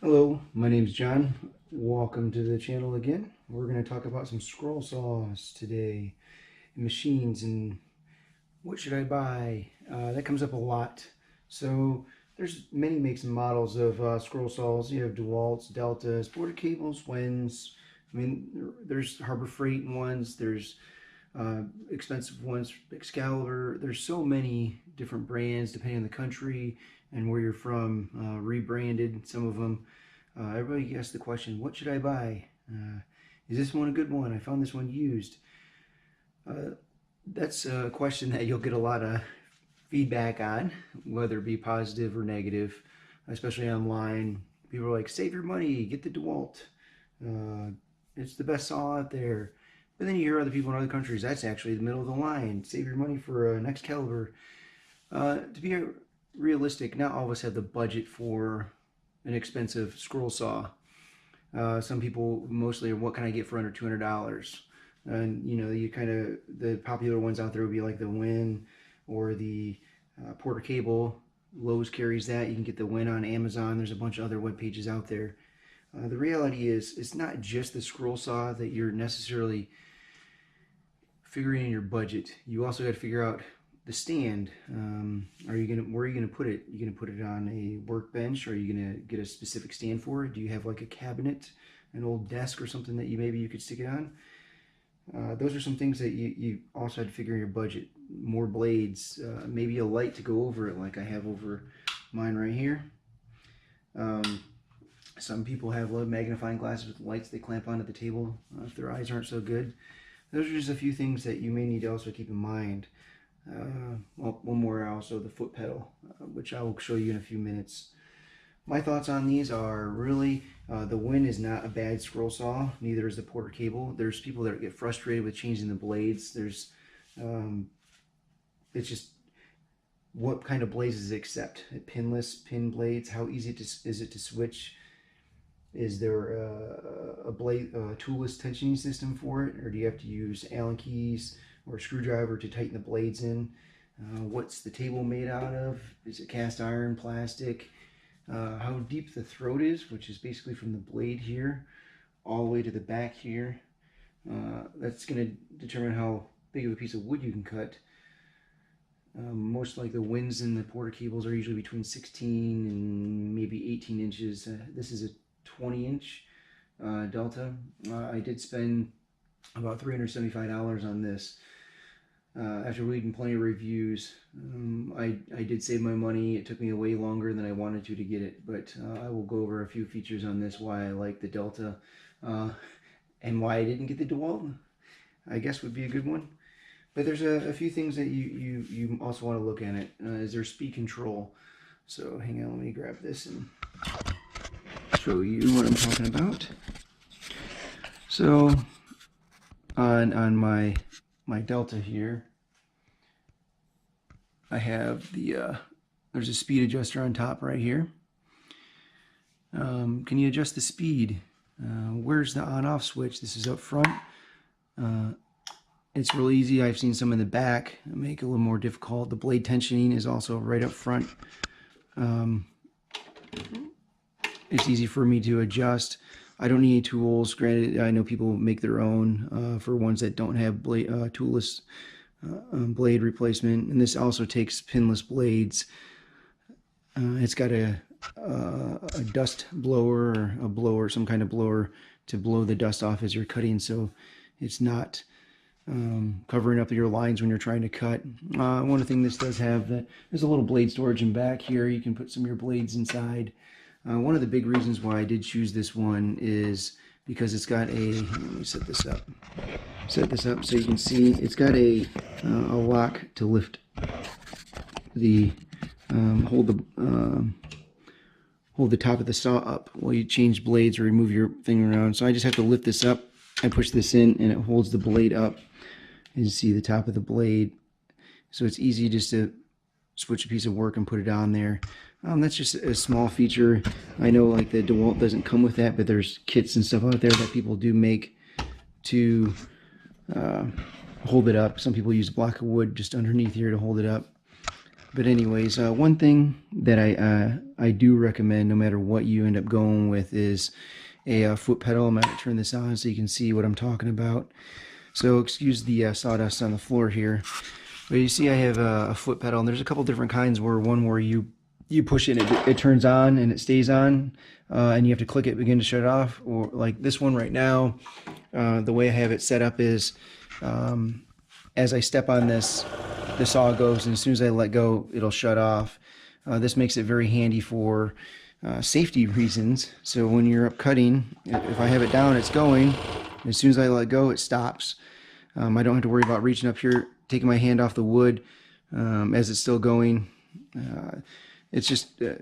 Hello, my name's John. Welcome to the channel again. We're going to talk about some scroll saws today, and machines, and what should I buy? That comes up a lot. So there's many makes and models of scroll saws. You have DeWalt's, Deltas, Porter Cables, Wins. I mean, there's Harbor Freight ones. There's expensive ones, Excalibur. There's so many different brands depending on the country and where you're from, rebranded, some of them. Everybody asks the question, what should I buy? Is this one a good one? I found this one used. That's a question that you'll get a lot of feedback on, whether it be positive or negative, especially online. People are like, save your money, get the DeWalt. It's the best saw out there. But then you hear other people in other countries, that's actually the middle of the line. Save your money for an Excalibur. To be realistic, not all of us have the budget for an expensive scroll saw. Some people mostly are, what can I get for under $200? And you know, you kind of, the popular ones out there would be like the Win or the Porter Cable. Lowe's carries that. You can get the Win on Amazon. There's a bunch of other web pages out there. The reality is, it's not just the scroll saw that you're necessarily figuring in your budget. You also got to figure out the stand. Where are you gonna put it? You gonna put it on a workbench, or are you gonna get a specific stand for it? Do you have like a cabinet, an old desk or something that you could stick it on? Those are some things that you also had to figure in your budget. More blades, maybe a light to go over it, like I have over mine right here. Some people have low magnifying glasses with lights they clamp onto the table if their eyes aren't so good. Those are just a few things that you may need to also keep in mind. Well, one more also, the foot pedal, which I will show you in a few minutes. My thoughts on these are really, the Win is not a bad scroll saw, neither is the Porter Cable. There's people that get frustrated with changing the blades. There's, it's just, what kind of blades does it accept? Pinless, pin blades, how easy is it to switch? Is there a toolless tensioning system for it, or do you have to use Allen keys or a screwdriver to tighten the blades in? What's the table made out of? Is it cast iron, plastic? How deep the throat is, which is basically from the blade here all the way to the back here. That's going to determine how big of a piece of wood you can cut. Most like the Wins and the Porter Cables are usually between 16 and maybe 18 inches. This is a 20-inch Delta. I did spend about $375 on this. After reading plenty of reviews, I did save my money. It took me way longer than I wanted to get it, but I will go over a few features on this, why I like the Delta, and why I didn't get the DeWalt, I guess would be a good one. But there's a few things that you also want to look at it. Is there speed control? So hang on, let me grab this and show you what I'm talking about. So on my Delta here, I have the there's a speed adjuster on top right here. Can you adjust the speed? Where's the on-off switch? This is up front. It's real easy. I've seen some in the back make it a little more difficult. The blade tensioning is also right up front. It's easy for me to adjust. I don't need any tools. Granted, I know people make their own for ones that don't have blade, toolless blade replacement. And this also takes pinless blades. It's got a dust blower, or a blower, some kind of blower to blow the dust off as you're cutting, so it's not covering up your lines when you're trying to cut. One thing this does have, that there's a little blade storage in back here. You can put some of your blades inside. One of the big reasons why I did choose this one is because it's got a, let me set this up so you can see, it's got a lock to lift the, hold the top of the saw up while you change blades or remove your thing around. So I just have to lift this up. I push this in and it holds the blade up. You see the top of the blade. So it's easy just to switch a piece of work and put it on there. That's just a small feature. I know like the DeWalt doesn't come with that, but there's kits and stuff out there that people do make to hold it up. Some people use a block of wood just underneath here to hold it up. But anyways, one thing that I do recommend, no matter what you end up going with, is a foot pedal. I'm going to turn this on so you can see what I'm talking about. So excuse the sawdust on the floor here. But you see I have a foot pedal, and there's a couple different kinds. Where you push it and it turns on and it stays on, and you have to click it, begin to shut it off. Or like this one right now, the way I have it set up is as I step on this, the saw goes, and as soon as I let go, it'll shut off. This makes it very handy for safety reasons. So when you're up cutting, if I have it down, it's going. As soon as I let go, it stops. I don't have to worry about reaching up here, taking my hand off the wood as it's still going. It's just a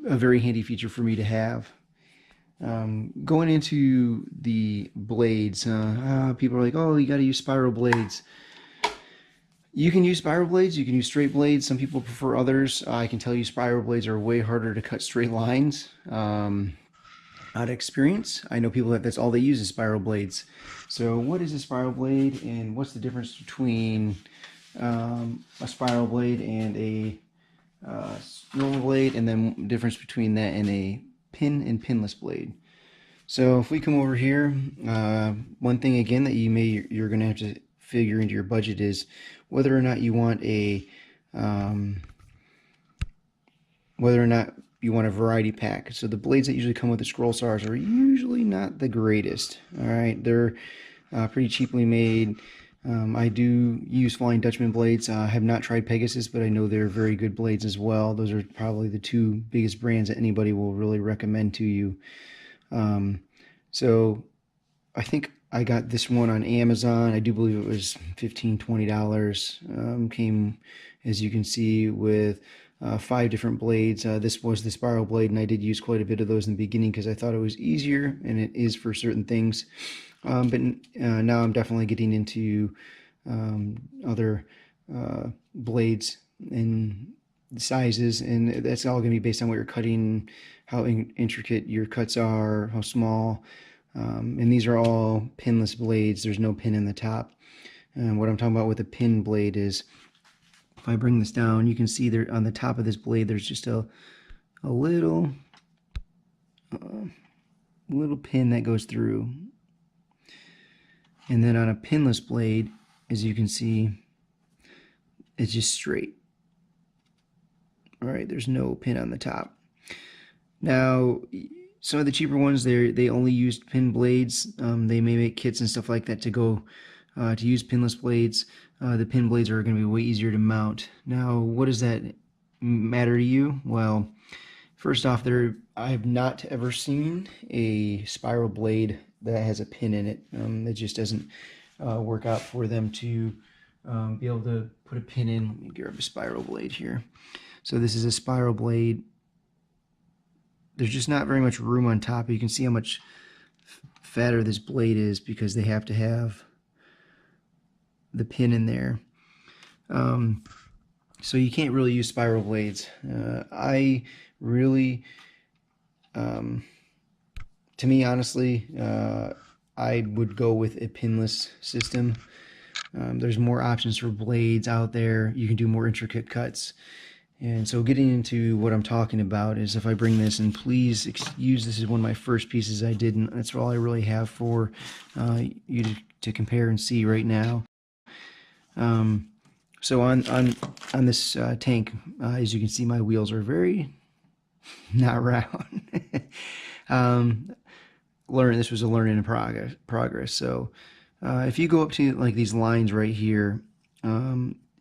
very handy feature for me to have. Going into the blades, people are like, oh, you got to use spiral blades. You can use spiral blades, you can use straight blades. Some people prefer others. I can tell you spiral blades are way harder to cut straight lines. Out of experience, I know people that's all they use is spiral blades. So what is a spiral blade, and what's the difference between a spiral blade and a normal blade, and then the difference between that and a pin and pinless blade? So if we come over here, one thing again that you're going to have to figure into your budget is whether or not you want a variety pack. So the blades that usually come with the scroll saws are usually not the greatest. All right, they're pretty cheaply made. I do use Flying Dutchman blades. I have not tried Pegasus, but I know they're very good blades as well. Those are probably the two biggest brands that anybody will really recommend to you. So I think I got this one on Amazon. I do believe it was $15, $20. Came, as you can see, with 5 different blades. This was the spiral blade, and I did use quite a bit of those in the beginning because I thought it was easier, and it is for certain things. But now I'm definitely getting into other blades and sizes, and that's all going to be based on what you're cutting, how intricate your cuts are, how small. And these are all pinless blades. There's no pin in the top. And what I'm talking about with a pin blade is, if I bring this down, you can see there on the top of this blade, there's just a little pin that goes through. And then on a pinless blade, as you can see, it's just straight. All right, there's no pin on the top. Now, some of the cheaper ones, they only use pin blades. They may make kits and stuff like that to go to use pinless blades. The pin blades are going to be way easier to mount. Now, what does that matter to you? Well, first off, I have not ever seen a spiral blade that has a pin in it. It just doesn't work out for them to be able to put a pin in. Let me grab a spiral blade here. So this is a spiral blade. There's just not very much room on top. You can see how much fatter this blade is because they have to have the pin in there. So you can't really use spiral blades. I really, to me, honestly, I would go with a pinless system. There's more options for blades out there. You can do more intricate cuts. And so getting into what I'm talking about is, if I bring this, and please excuse, this is one of my first pieces I did, and that's all I really have for you to compare and see right now. So on this tank, as you can see, my wheels are very not round. This was a learning in progress. So if you go up to like these lines right here,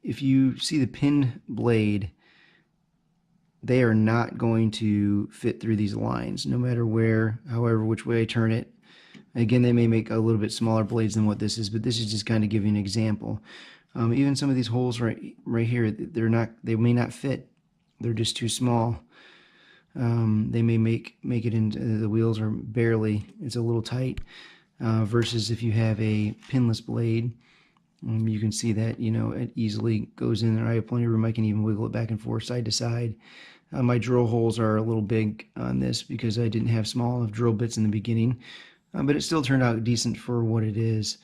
if you see the pin blade, they are not going to fit through these lines, no matter which way I turn it. Again, they may make a little bit smaller blades than what this is, but this is just kind of giving an example. Even some of these holes right here, they may not fit. They're just too small. They may make it into the wheels, or barely. It's a little tight. Versus if you have a pinless blade, you can see that, it easily goes in there. I have plenty of room. I can even wiggle it back and forth, side to side. My drill holes are a little big on this because I didn't have small enough drill bits in the beginning, but it still turned out decent for what it is.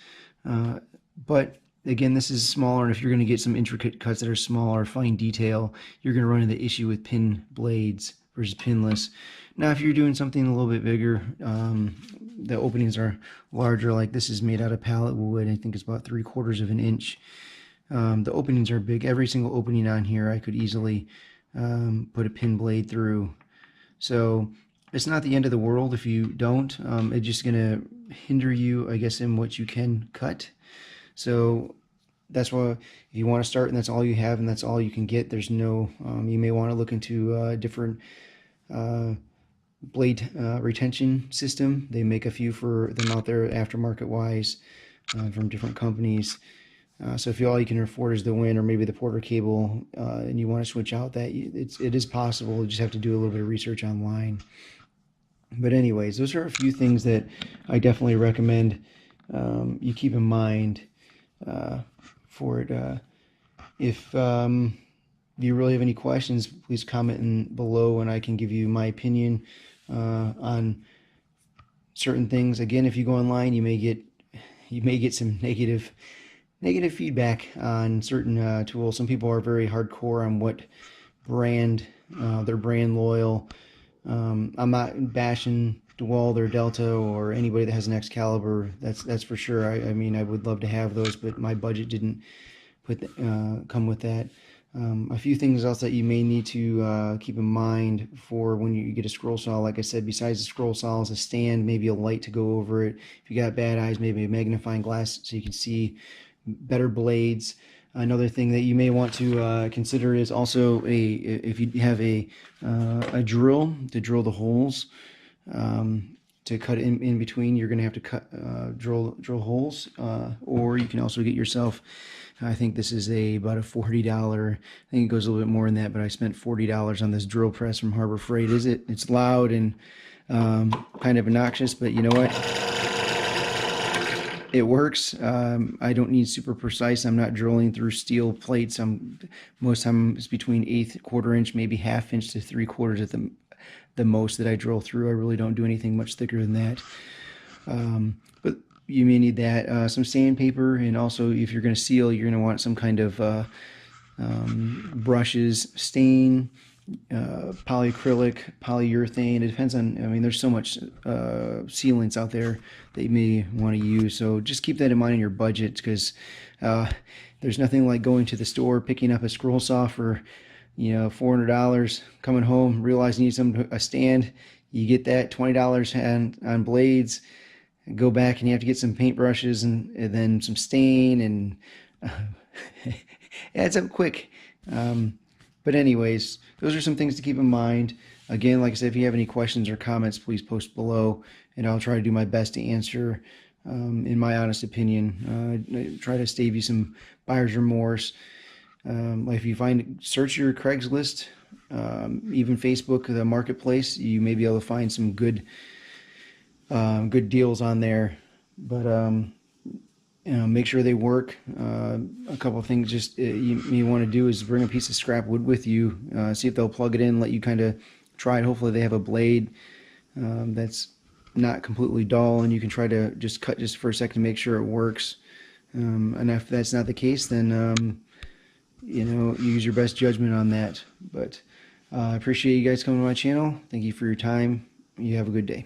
But again, this is smaller, and if you're going to get some intricate cuts that are smaller, fine detail, you're going to run into the issue with pin blades versus pinless. Now, if you're doing something a little bit bigger, the openings are larger. Like this is made out of pallet wood. I think it's about 3/4 of an inch. The openings are big. Every single opening on here, I could easily put a pin blade through. So it's not the end of the world if you don't. It's just going to hinder you, I guess, in what you can cut. So that's why if you want to start and that's all you have and that's all you can get, there's no, you may want to look into different blade retention system. They make a few for them out there aftermarket wise from different companies. So if all you can afford is the Win or maybe the Porter cable, and you want to switch out that, it is possible. You just have to do a little bit of research online. But anyways, those are a few things that I definitely recommend you keep in mind for it. If you really have any questions, please comment below and I can give you my opinion on certain things. Again, if you go online, you may get some negative feedback on certain tools. Some people are very hardcore on what brand, they're brand loyal. I'm not bashing DeWalt or Delta or anybody that has an Excalibur. That's for sure. I mean, I would love to have those, but my budget didn't come with that. A few things else that you may need to keep in mind for when you get a scroll saw. Like I said, besides the scroll saw is a stand, maybe a light to go over it. If you got bad eyes, maybe a magnifying glass so you can see better blades. Another thing that you may want to consider is also if you have a drill to drill the holes. To cut in between, you're going to have to cut drill holes, or you can also get yourself, I think this is about a $40, I think it goes a little bit more than that, but I spent $40 on this drill press from Harbor Freight. It's loud and kind of obnoxious, but you know what, it works. I don't need super precise. I'm not drilling through steel plates. Most time it's between 1/8, 1/4 inch, maybe 1/2 inch to 3/4 at the most that I drill through. I really don't do anything much thicker than that. But you may need that. Some sandpaper, and also if you're going to seal, you're going to want some kind of brushes, stain, polyacrylic, polyurethane. It depends on, I mean, there's so much sealants out there that you may want to use. So just keep that in mind in your budget, because there's nothing like going to the store, picking up a scroll saw for $400, coming home, realizing you need a stand. You get that $20 on blades, go back and you have to get some paintbrushes and then some stain, and it adds up quick. But anyways, those are some things to keep in mind. Again, like I said, if you have any questions or comments, please post below, and I'll try to do my best to answer in my honest opinion. Try to save you some buyer's remorse. Like if you search your Craigslist, even Facebook, the marketplace, you may be able to find some good deals on there. But make sure they work. A couple of things just you may want to do is bring a piece of scrap wood with you. See if they'll plug it in, let you kind of try it. Hopefully they have a blade that's not completely dull, and you can try to just cut just for a second to make sure it works. And if that's not the case, then use your best judgment on that. But I appreciate you guys coming to my channel. Thank you for your time. You have a good day.